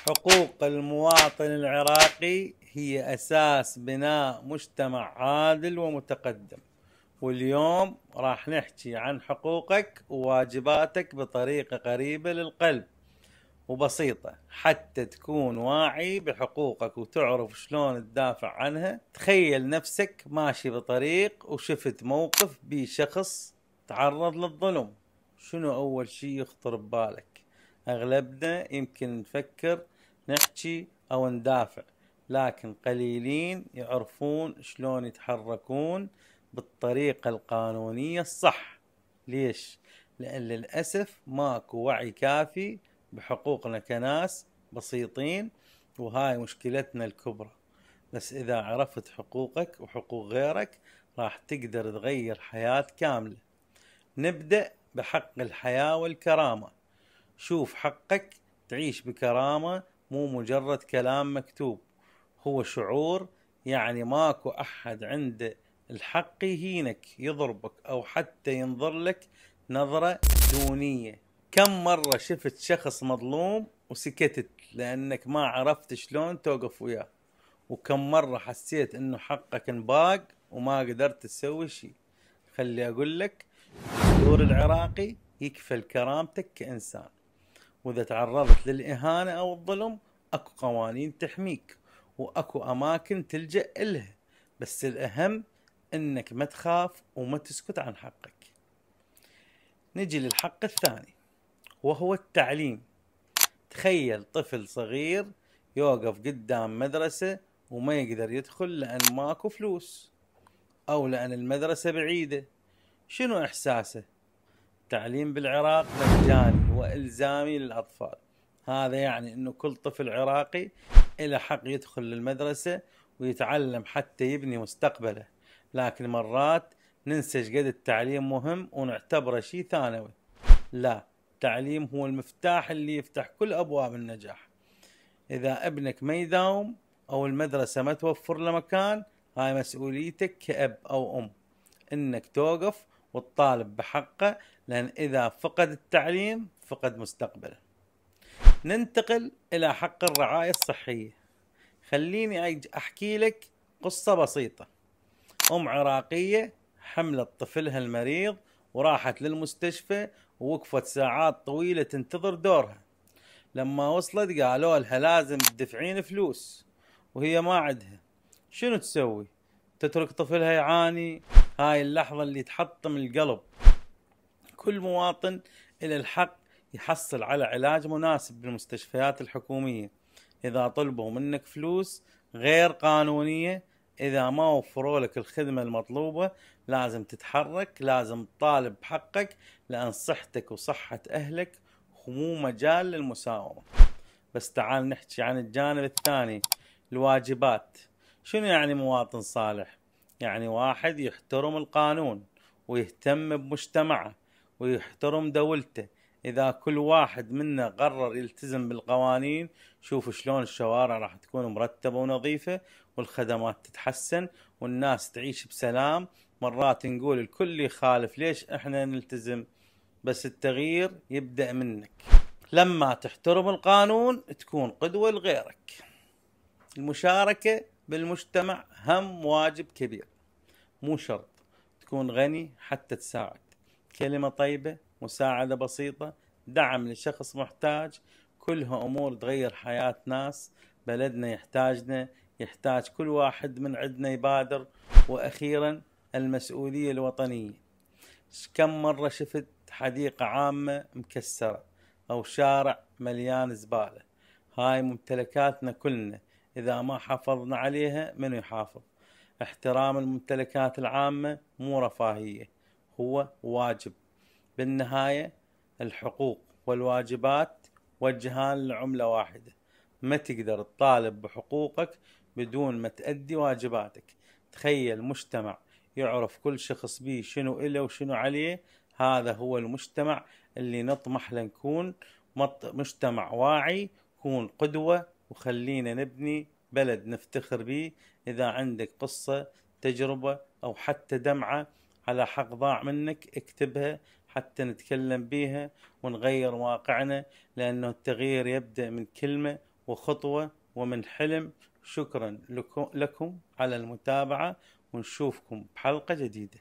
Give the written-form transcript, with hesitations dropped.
حقوق المواطن العراقي هي أساس بناء مجتمع عادل ومتقدم، واليوم راح نحكي عن حقوقك وواجباتك بطريقة قريبة للقلب وبسيطة حتى تكون واعي بحقوقك وتعرف شلون تدافع عنها. تخيل نفسك ماشي بطريق وشفت موقف بيه شخص تعرض للظلم، شنو أول شي يخطر ببالك؟ أغلبنا يمكن نفكر نحكي أو ندافع، لكن قليلين يعرفون شلون يتحركون بالطريقة القانونية الصح. ليش؟ لأن للأسف ماكو وعي كافي بحقوقنا كناس بسيطين، وهاي مشكلتنا الكبرى. بس إذا عرفت حقوقك وحقوق غيرك راح تقدر تغير حياة كاملة. نبدأ بحق الحياة والكرامة. شوف، حقك تعيش بكرامة مو مجرد كلام مكتوب، هو شعور. يعني ماكو أحد عنده الحق يهينك، يضربك أو حتى ينظر لك نظرة دونية. كم مرة شفت شخص مظلوم وسكتت لأنك ما عرفت شلون توقف وياه؟ وكم مرة حسيت إنه حقك انباق وما قدرت تسوي شي؟ خلي أقول لك، الدستور العراقي يكفل كرامتك كإنسان، وإذا تعرضت للإهانة أو الظلم أكو قوانين تحميك وأكو أماكن تلجأ إلها. بس الأهم إنك ما تخاف وما تسكت عن حقك. نجي للحق الثاني وهو التعليم. تخيل طفل صغير يوقف قدام مدرسة وما يقدر يدخل لأن ماكو فلوس أو لأن المدرسة بعيدة، شنو إحساسه؟ التعليم بالعراق مجاني وإلزامي للأطفال، هذا يعني أنه كل طفل عراقي له حق يدخل للمدرسة ويتعلم حتى يبني مستقبله. لكن مرات ننسى قد التعليم مهم ونعتبره شيء ثانوي. لا، التعليم هو المفتاح اللي يفتح كل أبواب النجاح. إذا ابنك ما يداوم أو المدرسة ما توفر له مكان، هاي مسؤوليتك كأب أو أم، إنك توقف وتطالب بحقه، لأن إذا فقد التعليم فقد مستقبله. ننتقل إلى حق الرعاية الصحية. خليني أحكي لك قصة بسيطة. أم عراقية حملت طفلها المريض وراحت للمستشفى ووقفت ساعات طويلة تنتظر دورها. لما وصلت قالوا لها لازم تدفعين فلوس وهي ما عندها. شنو تسوي؟ تترك طفلها يعاني؟ هاي اللحظة اللي تحطم القلب. كل مواطن له الحق يحصل على علاج مناسب بالمستشفيات الحكومية. إذا طلبوا منك فلوس غير قانونية، إذا ما وفروا لك الخدمة المطلوبة، لازم تتحرك، لازم تطالب بحقك، لأن صحتك وصحة أهلك مو مجال للمساومة. بس تعال نحكي عن الجانب الثاني، الواجبات. شنو يعني مواطن صالح؟ يعني واحد يحترم القانون ويهتم بمجتمعه ويحترم دولته. إذا كل واحد منا قرر يلتزم بالقوانين، شوف شلون الشوارع راح تكون مرتبة ونظيفة والخدمات تتحسن والناس تعيش بسلام. مرات نقول الكل يخالف، ليش احنا نلتزم؟ بس التغيير يبدأ منك. لما تحترم القانون تكون قدوة لغيرك. المشاركة بالمجتمع هم واجب كبير، مو شرط تكون غني حتى تساعد. كلمة طيبة، مساعدة بسيطة، دعم لشخص محتاج، كلها أمور تغير حياة ناس. بلدنا يحتاجنا، يحتاج كل واحد من عندنا يبادر. وأخيرا، المسؤولية الوطنية. كم مرة شفت حديقة عامة مكسرة أو شارع مليان زبالة؟ هاي ممتلكاتنا كلنا، إذا ما حافظنا عليها من يحافظ؟ احترام الممتلكات العامة مو رفاهية، هو واجب. بالنهاية الحقوق والواجبات وجهان لعملة واحدة. ما تقدر تطالب بحقوقك بدون ما تأدي واجباتك. تخيل مجتمع يعرف كل شخص بيه شنو إله وشنو عليه، هذا هو المجتمع اللي نطمح لنكون. مجتمع واعي، كون قدوة وخلينا نبني بلد نفتخر بيه. إذا عندك قصة، تجربة أو حتى دمعة على حق ضاع منك، اكتبها حتى نتكلم بيها ونغير واقعنا، لأنه التغيير يبدأ من كلمة وخطوة ومن حلم. شكرا لكم على المتابعة، ونشوفكم بحلقة جديدة.